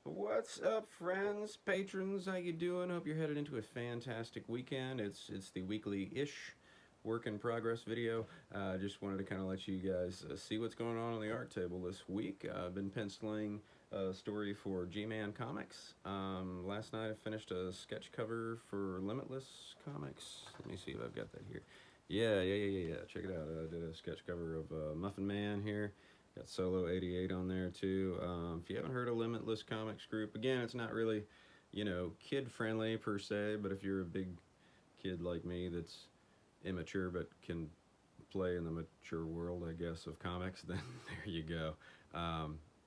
What's up, friends, patrons? How you doing? Hope you're headed into a fantastic weekend. It's the weekly-ish work in progress video. Just wanted to kind of let you guys see what's going on the art table this week. I've been penciling a story for G-Man Comics. Last night I finished a sketch cover for Limitless Comics. Let me see if I've got that here. Yeah. Check it out. I did a sketch cover of Muffin Man here. Got Solo 88 on there too. If you haven't heard of Limitless Comics Group, again, it's not really, kid friendly per se, but if you're a big kid like me that's immature but can play in the mature world, I guess, of comics, then there you go.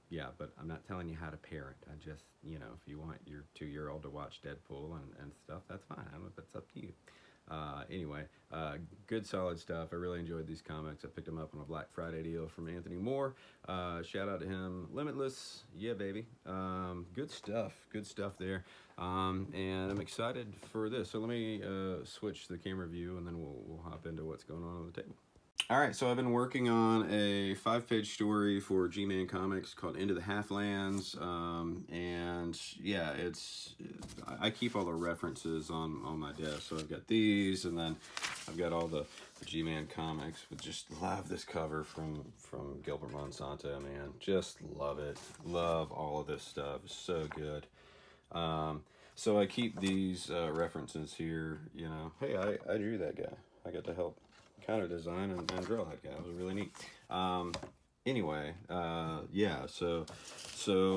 Yeah, but I'm not telling you how to parent. I just, if you want your 2-year-old to watch Deadpool and stuff, that's fine. That's up to you. Anyway, good solid stuff. I really enjoyed these comics. I picked them up on a Black Friday deal from Anthony Moore. Shout out to him. Limitless, yeah, baby. Good stuff there. And I'm excited for this. So let me switch the camera view, and then we'll hop into what's going on the table. All right, so I've been working on a 5-page story for G-Man Comics called Into the Halflands, and yeah, I keep all the references on my desk. So I've got these, and then I've got all the G-Man Comics. But just love this cover from Gilbert Monsanto, man. Just love it. Love all of this stuff. It's so good. So I keep these references here. Hey, I drew that guy. I got to help kind of design and draw that guy. It was really neat. Anyway, yeah, so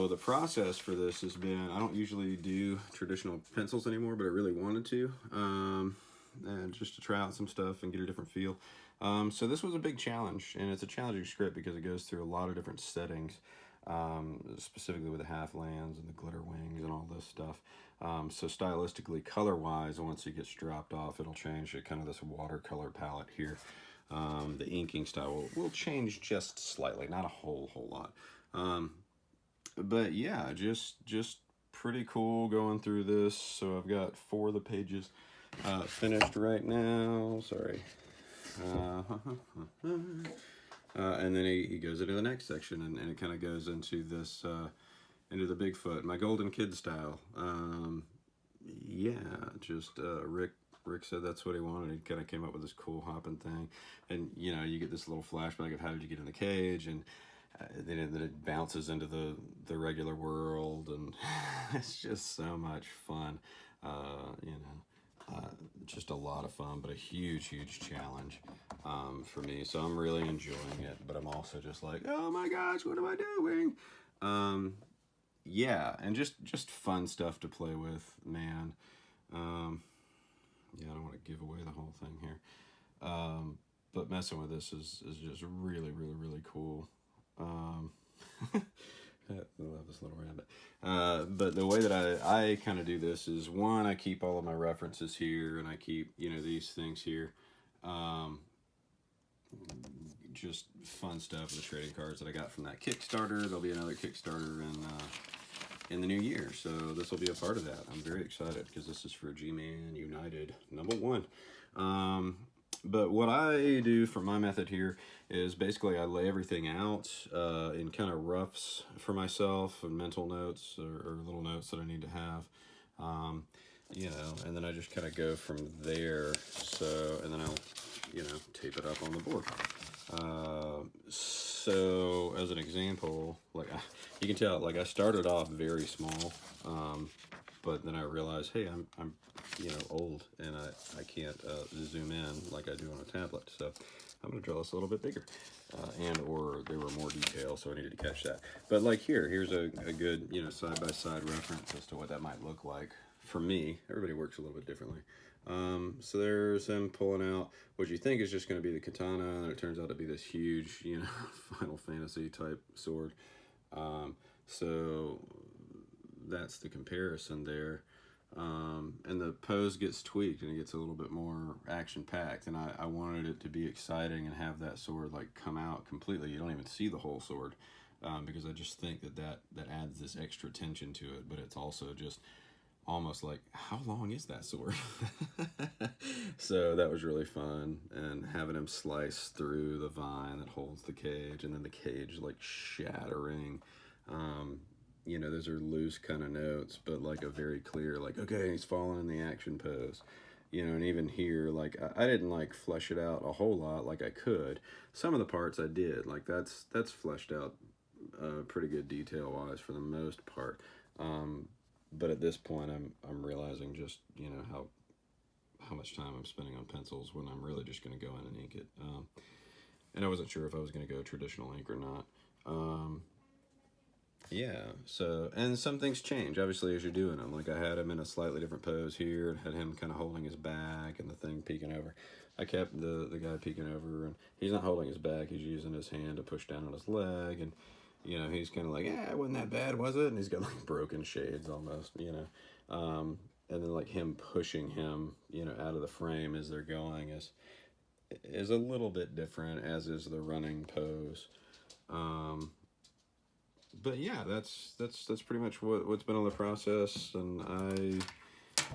the process for this has been, I don't usually do traditional pencils anymore, but I really wanted to, and just to try out some stuff and get a different feel. So this was a big challenge, and it's a challenging script because it goes through a lot of different settings, specifically with the halflands and the glitter wings and all this stuff. So stylistically, color-wise, once it gets dropped off, it'll change to kind of this watercolor palette here. The inking style will change just slightly, not a whole lot. But yeah, just pretty cool going through this. So I've got 4 of the pages finished right now. Sorry. And then he goes into the next section, and it kind of goes into this, into the Bigfoot, my Golden Kid style. Yeah, just Rick said that's what he wanted. He kind of came up with this cool hopping thing, and you get this little flashback of how did you get in the cage, and then it bounces into the regular world, and it's just so much fun. Just a lot of fun, but a huge challenge for me. So I'm really enjoying it, but I'm also just like, oh my gosh, what am I doing? Yeah, and just fun stuff to play with, man. Yeah, I don't want to give away the whole thing here. But messing with this is just really cool. I love this little rabbit. But the way that I kind of do this is, one, I keep all of my references here, and I keep, these things here. Just fun stuff, the trading cards that I got from that Kickstarter. There'll be another Kickstarter in the new year, so this will be a part of that. I'm very excited because this is for G-Man United #1. But what I do for my method here is basically I lay everything out in kind of roughs for myself, and mental notes or little notes that I need to have. And then I just kind of go from there. So, and then I'll, tape it up on the board. So as an example, like you can tell, like I started off very small, but then I realized, hey, I'm old, and I can't zoom in like I do on a tablet. So I'm gonna draw this a little bit bigger, or there were more details, so I needed to catch that. But like here's a good side-by-side reference as to what that might look like for me. Everybody works a little bit differently. So there's him pulling out what you think is just going to be the katana, and it turns out to be this huge, Final Fantasy type sword. So that's the comparison there. And the pose gets tweaked, and it gets a little bit more action-packed, and I wanted it to be exciting and have that sword like come out completely. You don't even see the whole sword, because I just think that adds this extra tension to it, but it's also just almost like, how long is that sword? So that was really fun, and having him slice through the vine that holds the cage, and then the cage like shattering. you know, those are loose kind of notes, but like a very clear, like, okay, he's falling in the action pose. You know, and even here, like, I didn't like flesh it out a whole lot like I could. Some of the parts I did, like that's fleshed out pretty good detail wise for the most part. But at this point, I'm realizing just, you know, how much time I'm spending on pencils when I'm really just going to go in and ink it. And I wasn't sure if I was going to go traditional ink or not. Yeah, so, and some things change, obviously, as you're doing them. Like, I had him in a slightly different pose here, and had him kind of holding his back and the thing peeking over. I kept the guy peeking over, and he's not holding his back, he's using his hand to push down on his leg, and, you know, he's kind of like, yeah, it wasn't that bad, was it? And he's got, like, broken shades almost, you know. And then, like, him pushing him, you know, out of the frame as they're going is a little bit different, as is the running pose. But yeah, that's pretty much what's been on the process, and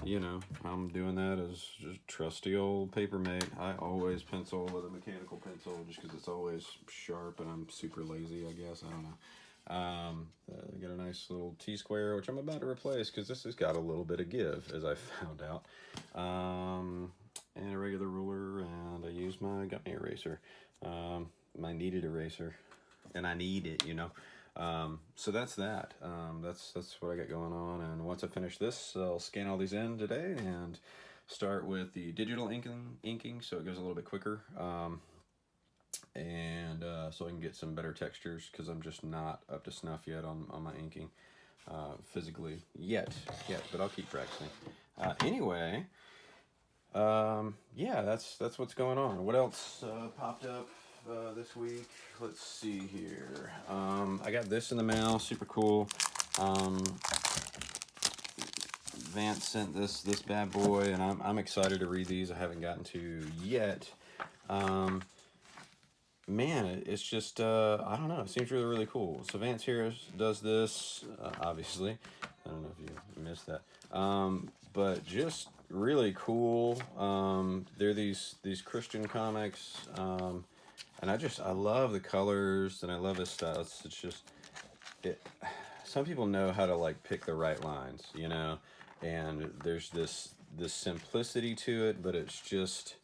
you know, I'm doing that as just trusty old Papermate. I always pencil with a mechanical pencil just because it's always sharp, and I'm super lazy, I guess. I don't know. I got a nice little T-square, which I'm about to replace because this has got a little bit of give, as I found out. And a regular ruler, and I use my gummy eraser, my kneaded eraser, and I need it, you know. So that's that. That's what I got going on, and once I finish this, I'll scan all these in today and start with the digital inking, so it goes a little bit quicker, and so I can get some better textures, because I'm just not up to snuff yet on my inking physically yet, but I'll keep practicing. Anyway, yeah, that's what's going on. What else popped up this week? Let's see here. I got this in the mail, super cool. Vance sent this bad boy, and I'm excited to read these. I haven't gotten to yet. Man, it's just I don't know. It seems really cool. So Vance here does this, obviously. I don't know if you missed that, but just really cool. They're these Christian comics. And I love the colors, and I love his style. It's just, some people know how to, like, pick the right lines, you know, and there's this simplicity to it, but it's just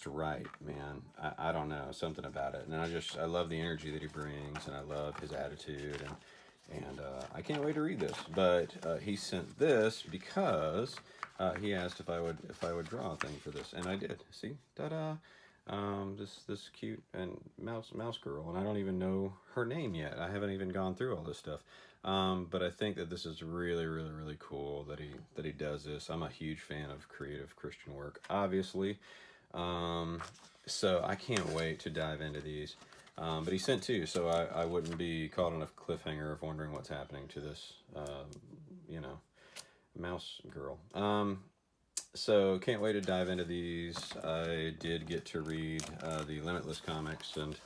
right, man. I don't know, something about it. And I love the energy that he brings, and I love his attitude, and I can't wait to read this. But he sent this because he asked if I would draw a thing for this, and I did. See, ta-da! This cute and mouse girl, and I don't even know her name yet. I haven't even gone through all this stuff, but I think that this is really cool that he does this. I'm a huge fan of creative Christian work, obviously, so I can't wait to dive into these. But he sent two, so I wouldn't be caught on a cliffhanger of wondering what's happening to this, you know, mouse girl. So can't wait to dive into these. I did get to read the Limitless comics, and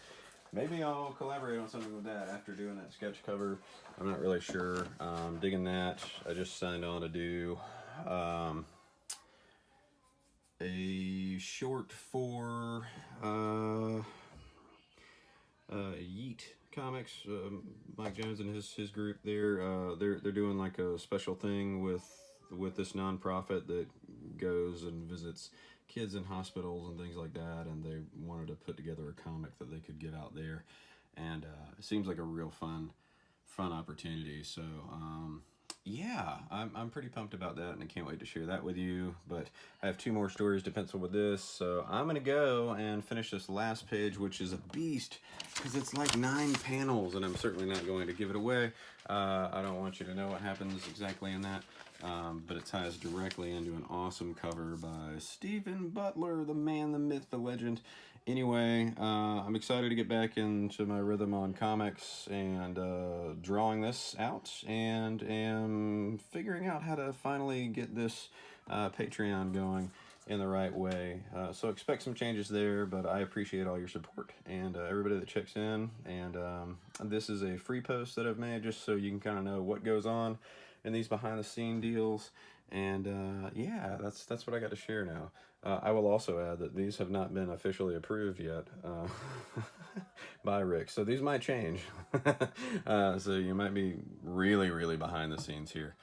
maybe I'll collaborate on something with that after doing that sketch cover. I'm not really sure. Digging that. I just signed on to do a short for Yeet Comics. Mike Jones and his group. They're doing like a special thing with this nonprofit that goes and visits kids in hospitals and things like that, and they wanted to put together a comic that they could get out there, and it seems like a real fun opportunity. So yeah, I'm pretty pumped about that, and I can't wait to share that with you. But I have two more stories to pencil with this, so I'm gonna go and finish this last page, which is a beast because it's like 9 panels, and I'm certainly not going to give it away. I don't want you to know what happens exactly in that. But it ties directly into an awesome cover by Stephen Butler, the man, the myth, the legend. Anyway, I'm excited to get back into my rhythm on comics and drawing this out, and am figuring out how to finally get this Patreon going in the right way. So expect some changes there, but I appreciate all your support and everybody that checks in. And this is a free post that I've made just so you can kind of know what goes on in these behind the scene deals. And yeah, that's what I got to share now. I will also add that these have not been officially approved yet by Rick, so these might change. So you might be really, really behind the scenes here.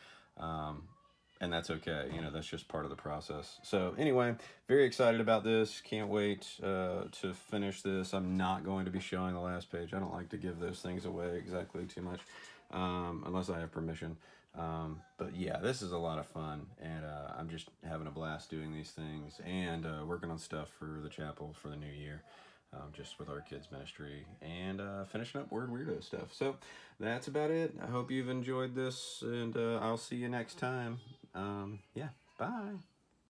And that's okay. You know, that's just part of the process. So anyway, very excited about this. Can't wait to finish this. I'm not going to be showing the last page. I don't like to give those things away exactly too much unless I have permission. But yeah, this is a lot of fun, and I'm just having a blast doing these things and working on stuff for the chapel for the new year. Just with our kids ministry and finishing up Word Weirdo stuff. So that's about it. I hope you've enjoyed this, and I'll see you next time. Yeah, bye.